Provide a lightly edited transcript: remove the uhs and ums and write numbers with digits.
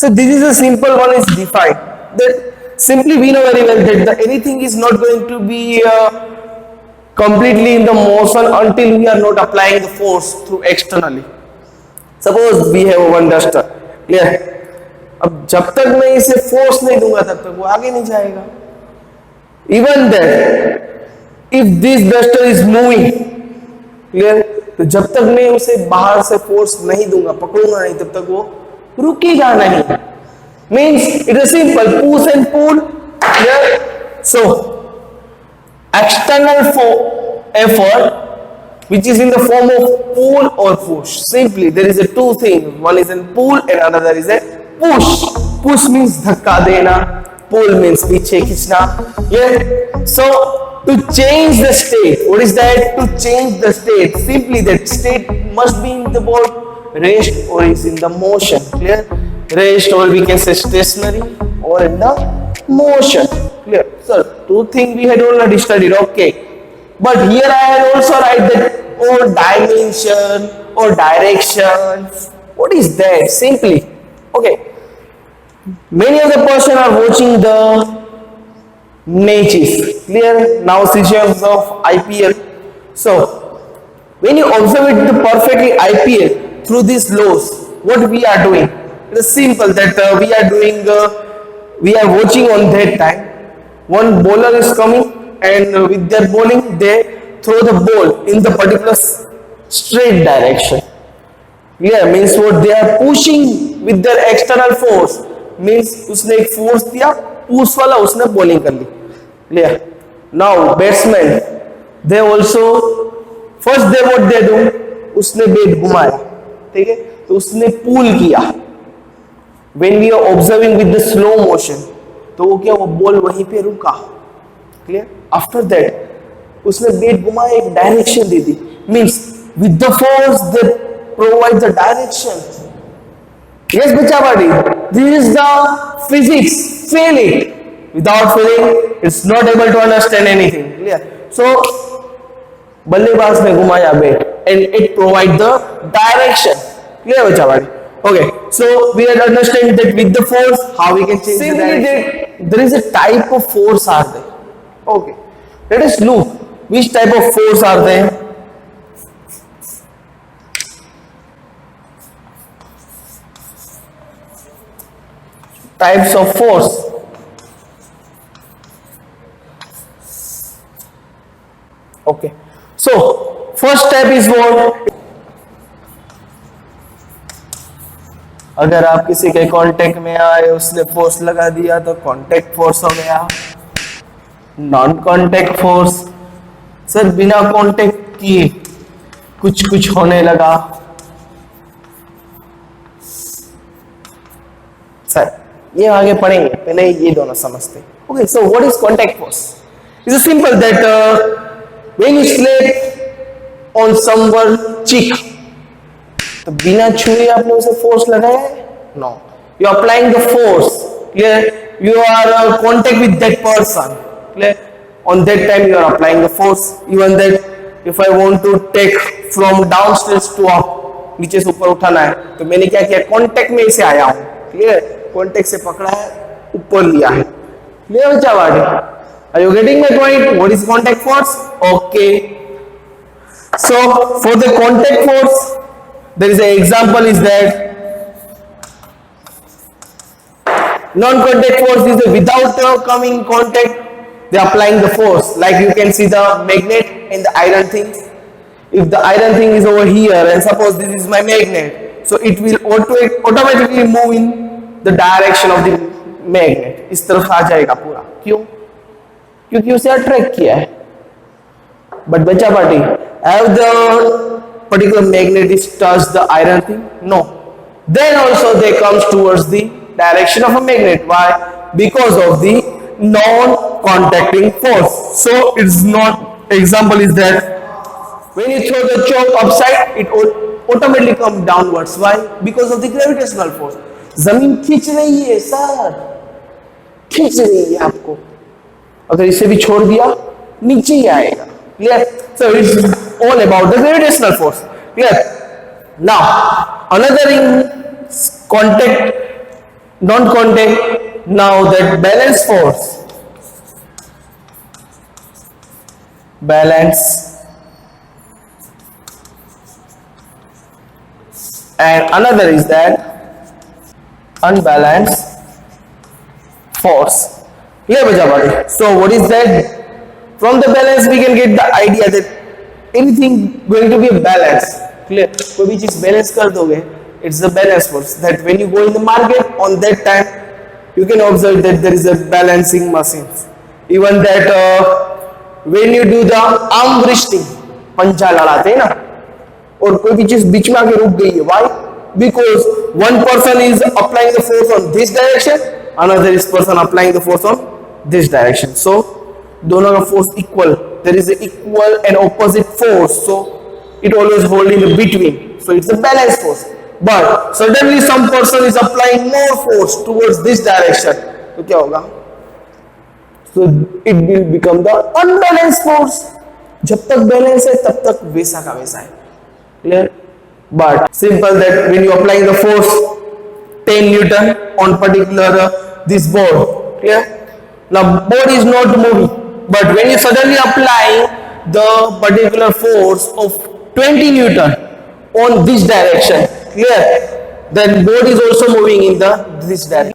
So this is a simple one is defined. That simply we know very well that anything is not going to be completely in the motion until we are not applying the force through externally. Suppose we have one duster, clear? अब जब तक मैं इसे force नहीं दूंगा तब तक वो आगे नहीं जाएगा. Even then, if this duster is moving, clear? तो जब तक मैं उसे बाहर से फोर्स नहीं दूंगा, पकड़ूंगा नहीं, तब तक वो रुकेगा नहीं. Means it is simple, push and pull. Clear? So external effort which is in the form of pull or push. Simply there is a two things. One is in pull and another is a push. Push means धक्का देना, pull means पीछे खींचना. Yeah. So to change the state, what is that? To change the state, simply that state must be in the ball rest or is in the motion. Clear? Rest, or we can say stationary, or in the motion. Clear? So two things we had already studied. Okay. But here I had also write that or dimension or direction. What is that? Simply, okay. Many of the person are watching the matches. Clear? Now sessions of IPL. So when you observe it perfectly IPL through these laws, what we are doing? It is simple that we are doing. We are watching on that time. One bowler is coming and with their bowling they throw the ball in the particular straight direction. Yeah, means what they are pushing with their external force. Means उसने एक force दिया, push वाला उसने bowling कर ली. Clear? Now batsman, they also first they what they do, उसने bat घुमाया, ठीक है? तो उसने pull किया. When we are observing with the slow motion, तो वो क्या वो ball वहीं पे रुका. Clear? After that उसने बेट घुमाया, एक direction they the. Means with the force they provide the direction. Yes, बच्चा बाड़ी, this is the physics. Feel it. Without feeling, it's not able to understand anything. Clear? So बल्लेबाज ने घुमाया बेट and it provide the direction. Clear बच्चा बाड़ी? Okay, so we have understand that with the force how we can change the direction. There is a type of force are there. Okay, let us look which type of force are there. Types of force. Okay, so first type is what? अगर आप किसी के contact में आए, उसने force लगा दिया तो कांटेक्ट फोर्स हो गया. नॉन कांटेक्ट फोर्स, सर बिना कांटेक्ट किए कुछ कुछ होने लगा. सर ये आगे पढ़ेंगे, पहले ये दोनों समझते. Okay, so what is contact force? It's simple that when you slap on someone cheek, तो बिना छुए आपने उसे फोर्स लगाया है? No, you are applying the force. Clear? You are contact with that person. Clear? On that time you are applying the force. Even that if I want to take from downstairs to up, नीचे से ऊपर उठाना है, तो मैंने क्या किया? Contact में इसे आया हूं. क्लियर? कांटेक्ट से पकड़ा है, ऊपर लिया है. क्लियर बच्चा बाड़ी? Are you getting my point? What is contact force? Okay. So for the contact force, there is an example is that non-contact force is without coming in contact. They are applying the force. Like you can see the magnet and the iron thing. If the iron thing is over here and suppose this is my magnet, so it will automatically move in the direction of the magnet. इस तरफ आ जाएगा पूरा. क्यों? क्योंकि उसे attract किया है. But बच्चा party, have the particular magnet is touch the iron thing? No. Then also they comes towards the direction of a magnet. Why? Because of the non-contacting force. So it's not, example is that when you throw the chalk upside, it automatically come downwards. Why? Because of the gravitational force. जमीन खींच रही है sir, खींच रही है आपको. अगर इसे भी छोड़ दिया नीचे ही आएगा. Clear? So it's all about the gravitational force. Clear? Now another in contact don't contact. Now that balance, and another is that unbalanced force. Clear bachapati? So what is that? From the balance we can get the idea that anything going to be a balance. Clear? कोई भी चीज balance कर दोगे, it's the balance force. That when you go in the market, on that time you can observe that there is a balancing machine. Even that when you do the arm wristing, पंजा लड़ाते हैं ना, और कोई भी चीज बीच में आके रुक गई है, why? Because one person is applying the force on this direction, another is person applying the force on this direction. So दोनों का force equal. There is an equal and opposite force, so it always hold in the between. So it's a balanced force. But suddenly some person is applying more force towards this direction. तो क्या होगा? So it will become the unbalanced force. जब तक balance है तब तक वैसा का वैसा है. Clear? But simple that when you applying the force 10 Newton on particular this board. Clear? Now board is not moving, but when you suddenly apply the particular force of 20 Newton on this direction, clear? Then board is also moving in this direction.